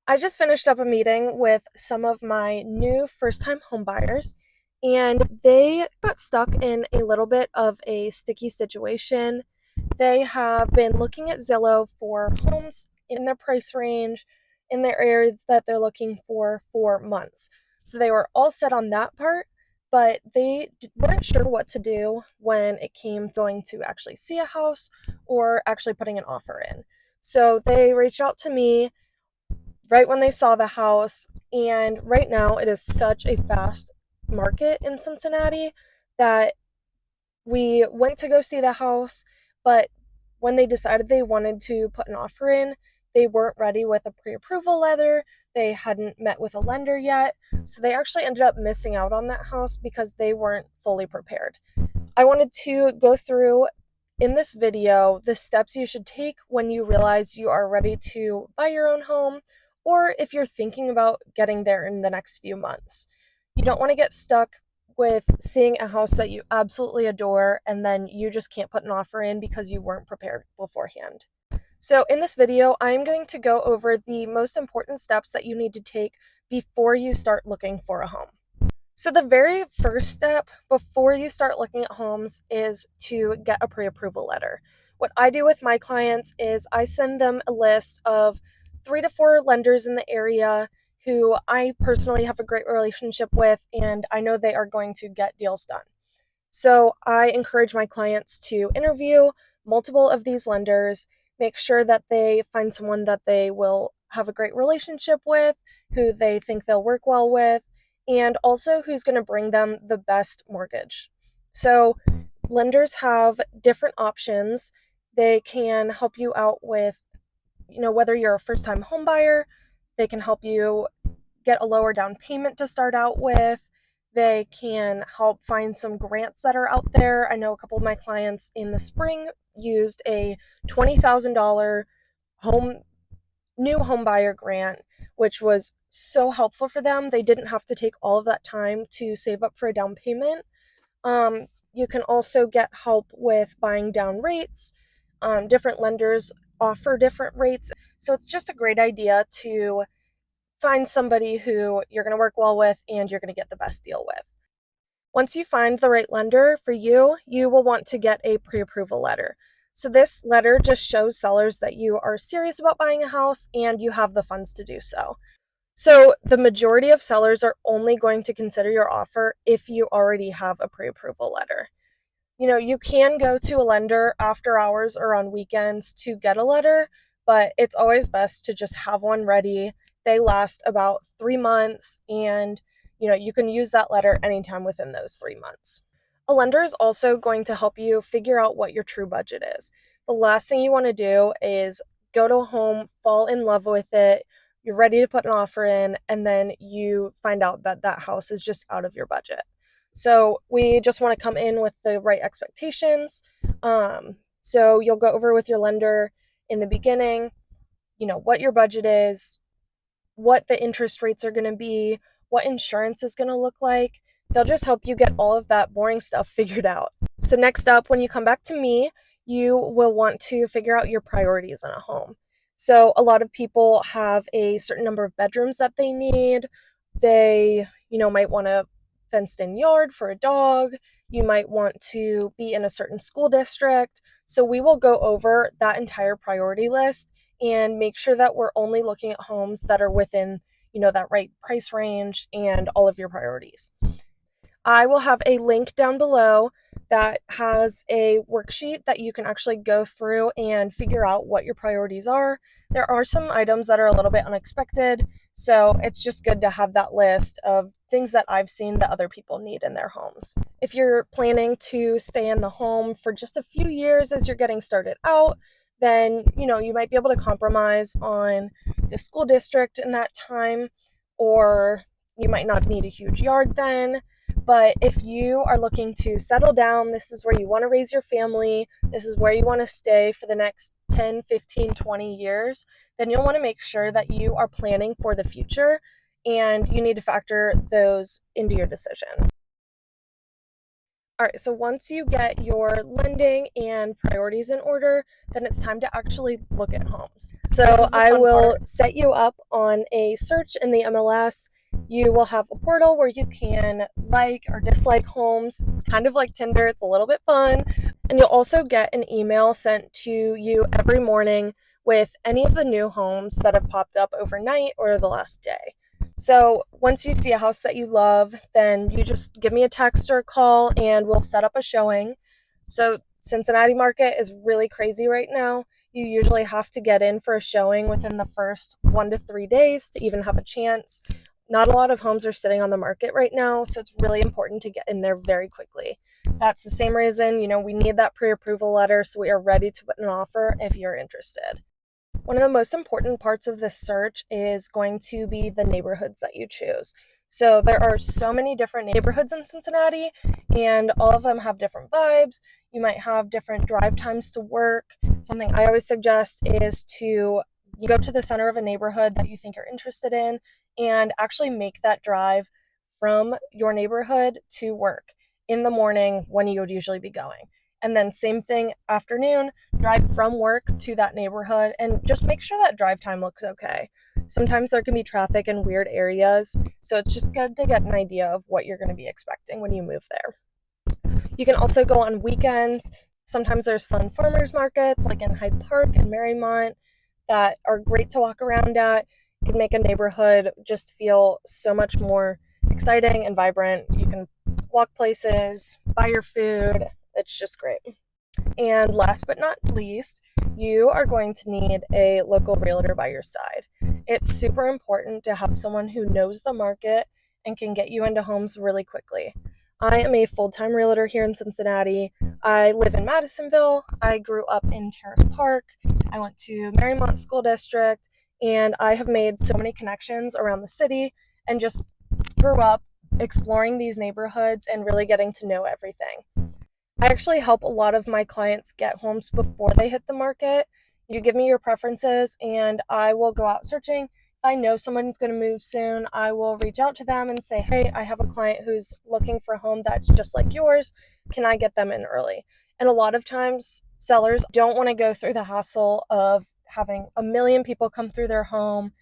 I just finished up a meeting with some of my new first time homebuyers, and they got stuck in a little bit of a sticky situation. They have been looking at Zillow for homes in their price range in their areas that they're looking for months. So they were all set on that part, but they weren't sure what to do when it came going to actually see a house or actually putting an offer in. So they reached out to me right when they saw the house. And right now, it is such a fast market in Cincinnati that we went to go see the house, but when they decided they wanted to put an offer in, they weren't ready with a pre approval letter. They hadn't met with a lender yet. So they actually ended up missing out on that house because they weren't fully prepared. I wanted to go through in this video the steps you should take when you realize you are ready to buy your own home, or if you're thinking about getting there in the next few months. You don't want to get stuck with seeing a house that you absolutely adore and then you just can't put an offer in because you weren't prepared beforehand. So, in this video, I'm going to go over the most important steps that you need to take before you start looking for a home. So, the very first step before you start looking at homes is to get a pre approval letter. What I do with my clients is I send them a list of 3 to 4 lenders in the area who I personally have a great relationship with, and I know they are going to get deals done. So, I encourage my clients to interview multiple of these lenders, make sure that they find someone that they will have a great relationship with, who they think they'll work well with, and also who's going to bring them the best mortgage. So, lenders have different options. They can help you out with, whether you're a first time home buyer, they can help you get a lower down payment to start out with. They can help find some grants that are out there. I know a couple of my clients in the spring used a $20,000 home new home buyer grant, which was so helpful for them. They didn't have to take all of that time to save up for a down payment. You can also get help with buying down rates. Different lenders offer different rates. So it's just a great idea to find somebody who you're going to work well with and you're going to get the best deal with. Once you find the right lender for you, you will want to get a pre approval letter. So, this letter just shows sellers that you are serious about buying a house and you have the funds to do so. So, the majority of sellers are only going to consider your offer if you already have a pre approval letter. You can go to a lender after hours or on weekends to get a letter, but it's always best to just have one ready. They last about 3 months, and you can use that letter anytime within those 3 months. A lender is also going to help you figure out what your true budget is. The last thing you want to do is go to a home, fall in love with it, you're ready to put an offer in, and then you find out that that house is just out of your budget. So we just want to come in with the right expectations. So you'll go over with your lender in the beginning, what your budget is, what the interest rates are going to be, what insurance is going to look like. They'll just help you get all of that boring stuff figured out. So next up, when you come back to me, you will want to figure out your priorities in a home. So a lot of people have a certain number of bedrooms that they need. They, might want a fenced in yard for a dog. You might want to be in a certain school district. So we will go over that entire priority list and make sure that we're only looking at homes that are within, that right price range and all of your priorities. I will have a link down below that has a worksheet that you can actually go through and figure out what your priorities are. There are some items that are a little bit unexpected, so it's just good to have that list of things that I've seen that other people need in their homes. If you're planning to stay in the home for just a few years as you're getting started out, then you might be able to compromise on the school district in that time, or you might not need a huge yard then. But if you are looking to settle down, this is where you want to raise your family, this is where you want to stay for the next 10, 15, 20 years, then you'll want to make sure that you are planning for the future and you need to factor those into your decision. All right, so once you get your lending and priorities in order, then it's time to actually look at homes. So I will set you up on a search in the MLS. You will have a portal where you can like or dislike homes. It's kind of like Tinder, it's a little bit fun. And you'll also get an email sent to you every morning with any of the new homes that have popped up overnight or the last day. So once you see a house that you love, then you just give me a text or a call and we'll set up a showing. So Cincinnati market is really crazy right now. You usually have to get in for a showing within the first 1 to 3 days to even have a chance. Not a lot of homes are sitting on the market right now, so it's really important to get in there very quickly. That's the same reason, we need that pre-approval letter so we are ready to put an offer if you're interested. One of the most important parts of this search is going to be the neighborhoods that you choose. So there are so many different neighborhoods in Cincinnati, and all of them have different vibes. You might have different drive times to work. Something I always suggest is to go to the center of a neighborhood that you think you're interested in and actually make that drive from your neighborhood to work in the morning when you would usually be going. And then same thing afternoon, drive from work to that neighborhood and just make sure that drive time looks okay. Sometimes there can be traffic in weird areas, so it's just good to get an idea of what you're going to be expecting when you move there. You can also go on weekends. Sometimes there's fun farmers markets like in Hyde Park and Marymount that are great to walk around at. It can make a neighborhood just feel so much more exciting and vibrant. You can walk places, buy your food. It's just great. And last but not least, you are going to need a local realtor by your side. It's super important to have someone who knows the market and can get you into homes really quickly. I am a full-time realtor here in Cincinnati. I live in Madisonville. I grew up in Terrace Park. I went to Marymount School District, and I have made so many connections around the city and just grew up exploring these neighborhoods and really getting to know everything. I actually help a lot of my clients get homes before they hit the market. You give me your preferences and I will go out searching. If I know someone's going to move soon, I will reach out to them and say, hey, I have a client who's looking for a home that's just like yours. Can I get them in early? And a lot of times sellers don't want to go through the hassle of having a million people come through their home,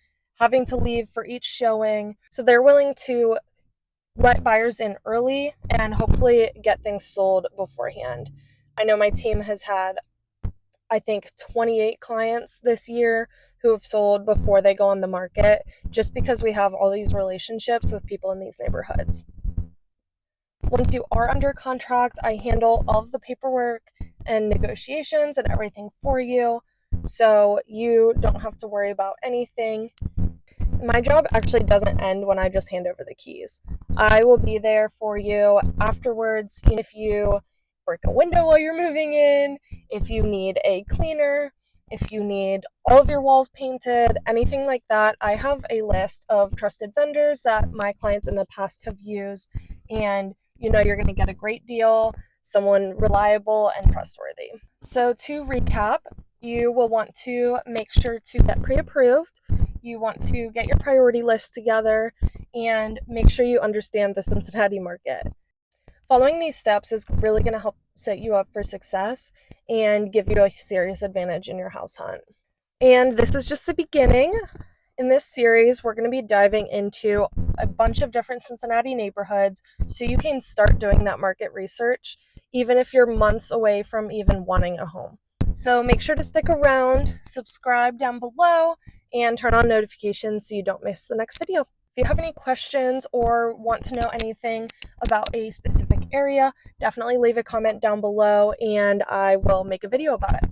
having to leave for each showing. So they're willing to let buyers in early and hopefully get things sold beforehand. I know my team has had, I think, 28 clients this year who have sold before they go on the market just because we have all these relationships with people in these neighborhoods. Once you are under contract, I handle all of the paperwork and negotiations and everything for you, so you don't have to worry about anything. My job actually doesn't end when I just hand over the keys. I will be there for you afterwards. If you break a window while you're moving in, if you need a cleaner, if you need all of your walls painted, anything like that, I have a list of trusted vendors that my clients in the past have used, and you're going to get a great deal, someone reliable and trustworthy. So to recap, you will want to make sure to get pre-approved. You want to get your priority list together and make sure you understand the Cincinnati market. Following these steps is really going to help set you up for success and give you a serious advantage in your house hunt. And this is just the beginning. In this series, we're going to be diving into a bunch of different Cincinnati neighborhoods so you can start doing that market research, even if you're months away from even wanting a home. So make sure to stick around, subscribe down below, and turn on notifications so you don't miss the next video. If you have any questions or want to know anything about a specific area, definitely leave a comment down below and I will make a video about it.